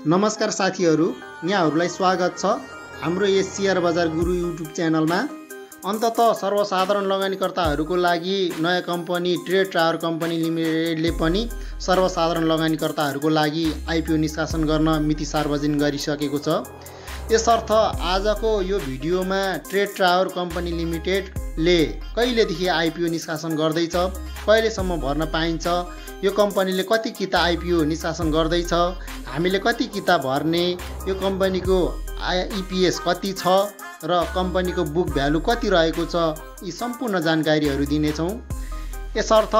नमस्कार साथीहरू, यहाँहरूलाई स्वागत छ हाम्रो यस शेयर बजार गुरु युट्युब च्यानलमा। अन्ततः सर्वसाधारण लगानीकर्ताहरूको लागि नयाँ कम्पनी ट्रेड टावर कम्पनी लिमिटेडले पनि सर्वसाधारण लगानीकर्ताहरूको लागि आइपिओ निष्कासन गर्न मिति सार्वजनिक गरिसकेको छ। यसर्थ आजको यो भिडियोमा ट्रेड टावर कम्पनी लिमिटेडले कहिलेदेखि आइपिओ निष्कासन गर्दैछ, कहिलेसम्म भर्न पाइन्छ, यो कम्पनीले कति किता आइपिओ निष्कासन गर्दैछ, हामीले कति किता भर्ने, यो कम्पनीको इपिएस कति छ र कम्पनीको बुक भ्यालु कति रहेको छ, यी सम्पूर्ण जानकारीहरू दिनेछौँ। यसर्थ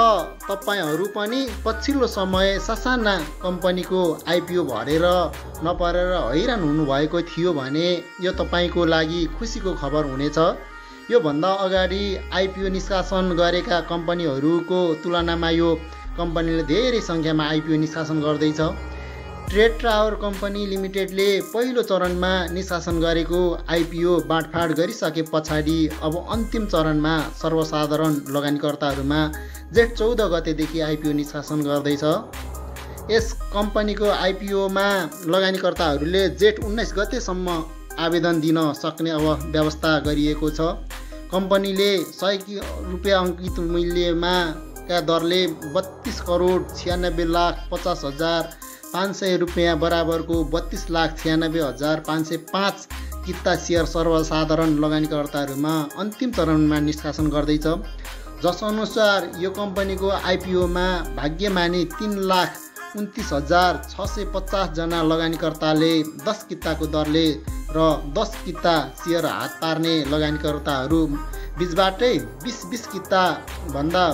तपाईहरू पनि पछिल्लो समय ससाना कम्पनीको आइपिओ भरेर नपरेर हैरान हुनुभएको थियो भने यो तपाईको लागि खुसीको खबर हुनेछ। यो भन्दा अगाडि आइपिओ निष्कासन गरेका कम्पनीहरूको तुलनामा यो कम्पनीले धेरै सङ्ख्यामा आइपिओ निष्कासन गर्दैछ। ट्रेड टावर कम्पनी लिमिटेडले पहिलो चरणमा निष्कासन गरेको आइपिओ बाँडफाँड गरिसके पछाडि अब अन्तिम चरणमा सर्वसाधारण लगानीकर्ताहरूमा जेठ 14 गतेदेखि आइपिओ निष्कासन गर्दैछ। यस कम्पनीको आइपिओमा लगानीकर्ताहरूले जेठ 19 गतेसम्म आवेदन दिन सक्ने अब व्यवस्था गरिएको छ। कम्पनीले 100 रुपियाँ अङ्कित मूल्यमा का दरले 32,96,50,500 रुपियाँ बराबरको 32,96,505 किता शेयर सर्वसाधारण लगानीकर्ताहरूमा अन्तिम चरणमा निष्कासन गर्दैछ। जसअनुसार यो कम्पनीको आइपिओमा भाग्यमानी 3,29,650 जना लगानीकर्ताले 10 किताको दरले र 10 किता शेयर हात पार्ने लगानीकर्ताहरू बीचबाटै 20 किता भन्दा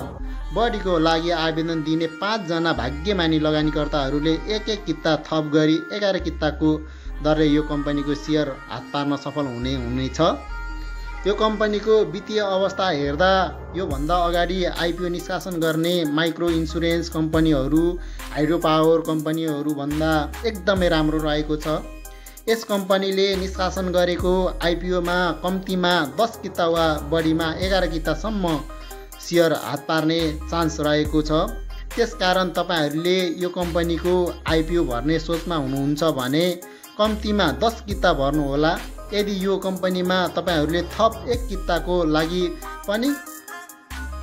बढीको लागि आवेदन दिने 5 जना भाग्यमानी लगानीकर्ताहरूले एक किता थप गरी 11 किताको दरले यो कम्पनीको शेयर हात पार्न सफल हुनेछ। यो कम्पनीको वित्तीय अवस्था हेर्दा यो भन्दा अगाडि आइपिओ निष्कासन गर्ने माइक्रो इन्सुरेन्स कम्पनीहरू, हाइड्रो पावर कम्पनीहरू भन्दा एकदमै राम्रो रहेको छ। यस कम्पनीले निष्कासन गरेको आइपिओमा कम्तीमा 10 किता वा बढीमा 11 कितासम्म शेयर हात पार्ने चान्स रहेको छ। त्यसकारण तपाईहरूले यो कम्पनीको आइपिओ भर्ने सोचमा हुनुहुन्छ भने कम्तीमा 10 किता भर्नुहोला। यदि यो कम्पनीमा तपाईहरूले थप 1 किताको लागि पनि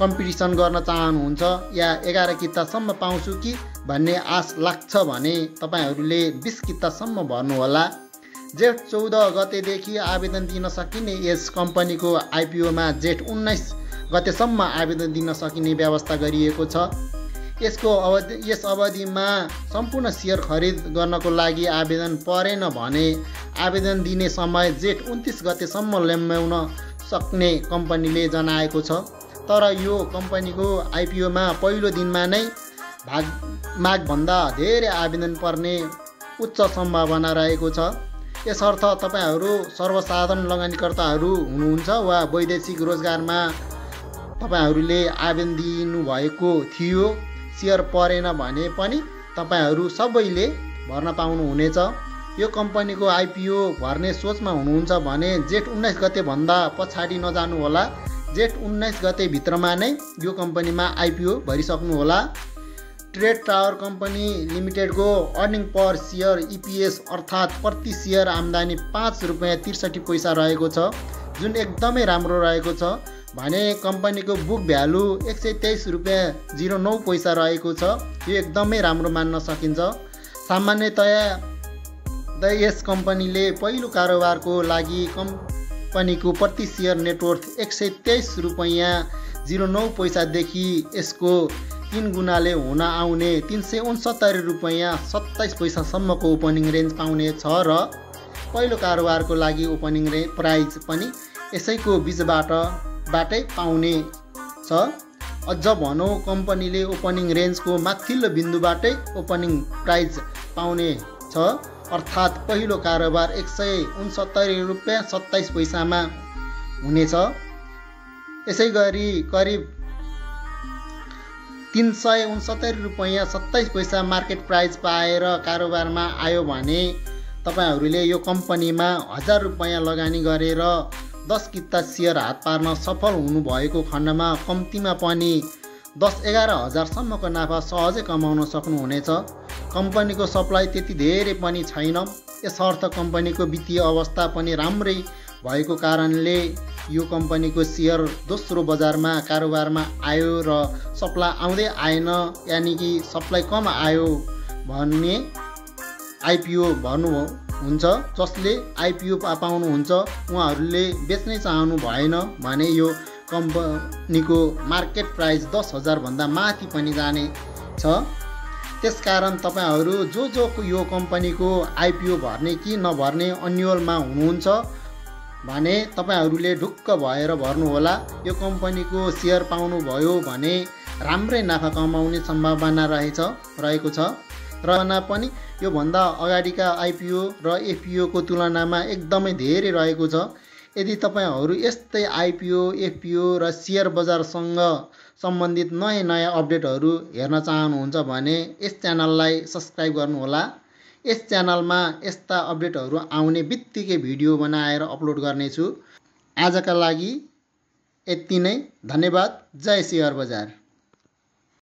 कम्पिटिसन गर्न चाहनुहुन्छ या 11 कितासम्म पाउँछु कि भन्ने आश लाग्छ भने तपाईहरूले 20 कितासम्म भर्नुहोला। जेठ 14 गतेदेखि आवेदन दिन सकिने यस कम्पनीको आइपिओमा जेठ 19 गतेसम्म आवेदन दिन सकिने व्यवस्था गरिएको छ। यस अवधिमा सम्पूर्ण शेयर खरिद गर्नको लागि आवेदन परेन भने आवेदन दिने समय जेठ 29 गतेसम्म लम्ब्याउन सक्ने कम्पनीले जनाएको छ। तर यो कम्पनीको आइपिओमा पहिलो दिनमा नै मागभन्दा धेरै आवेदन पर्ने उच्च सम्भावना रहेको छ। यसर्थ तपाईहरू सर्वसाधारण लगानीकर्ताहरू हुनुहुन्छ वा वैदेशिक रोजगारमा तपाईहरूले आवेदन दिनुभएको थियो, शेयर परेन भने पनि तपाईहरू सबैले भर्न पाउनुहुनेछ। यो कम्पनीको आइपिओ भर्ने सोचमा हुनुहुन्छ भने जेठ 19 गते भन्दा पछाडि नजानुहोला। जेठ 19 गते भित्रमा नै यो कम्पनीमा आइपिओ भरिसक्नुहोला। ट्रेड टावर कम्पनी लिमिटेडको अर्निङ पर शेयर इपिएस अर्थात् प्रति शेयर आम्दानी 5 रुपियाँ 63 पैसा रहेको छ, जुन एकदमै राम्रो रहेको छ भने कम्पनीको बुक भ्यालु 123 रुपियाँ 09 पैसा रहेको छ। यो एकदमै राम्रो मान्न सकिन्छ। सामान्यतया यस कम्पनीले पहिलो कारोबारको लागि कम्पनीको प्रति शेयर नेटवर्थ 123 रुपियाँ 09 पैसादेखि यसको 3 गुणाले हुन आउने 369 रुपियाँ 27 पैसासम्मको ओपनिङ रेन्ज पाउने छ र पहिलो कारोबारको लागि ओपनिङ प्राइज पनि यसैको बीचबाटै पाउने छ। अझ भनौँ कम्पनीले ओपनिङ रेन्जको माथिल्लो बिन्दुबाटै ओपनिङ प्राइज पाउने छ, अर्थात् पहिलो कारोबार 169 रुपियाँ 27 पैसामा हुनेछ। यसै गरी करिब 369 रुपियाँ 27 पैसा मार्केट प्राइज पाएर कारोबारमा आयो भने तपाईहरूले यो कम्पनीमा 1000 रुपियाँ लगानी गरेर 10 किता शेयर हात पार्न सफल हुनुभएको खण्डमा कम्तीमा पनि 10-11 हजारसम्मको नाफा सहजै कमाउन सक्नुहुनेछ। कम्पनीको सप्लाई त्यति धेरै पनि छैन, यसर्थ कम्पनीको वित्तीय अवस्था पनि राम्रै भएको कारणले यो कम्पनीको सेयर दोस्रो बजारमा कारोबारमा आयो र सप्लाई आउँदै आएन, यानि कि सप्लाई कम आयो भन्ने आइपिओ भर्नुहुन्छ। जसले आइपिओ पाउनुहुन्छ उहाँहरूले बेच्नै चाहनु भएन भने यो कम्पनीको मार्केट प्राइस 10,000 भन्दा माथि पनि जाने छ। त्यसकारण तपाईहरू जो यो कम्पनीको आइपिओ भर्ने कि नभर्ने अन्यलमा हुनुहुन्छ भने तपाईहरूले ढुक्क भएर भर्नुहोला। यो कम्पनीको सेयर पाउनुभयो भने राम्रै नाफा कमाउने सम्भावना रहेको छ र पनि योभन्दा अगाडिका आइपिओ र एफपिओको तुलनामा एकदमै धेरै रहेको छ। यदि तपाईहरू यस्तै आइपिओ, एफपिओ र सेयर बजारसँग सम्बन्धित नयाँ अपडेटहरू हेर्न चाहनुहुन्छ भने यस च्यानललाई सब्स्क्राइब गर्नुहोला। यस च्यानलमा यस्ता अपडेटहरू आउने बित्तिकै भिडियो बनाएर अपलोड गर्नेछु। आजका लागि यति नै, धन्यवाद। जय सेयर बजार।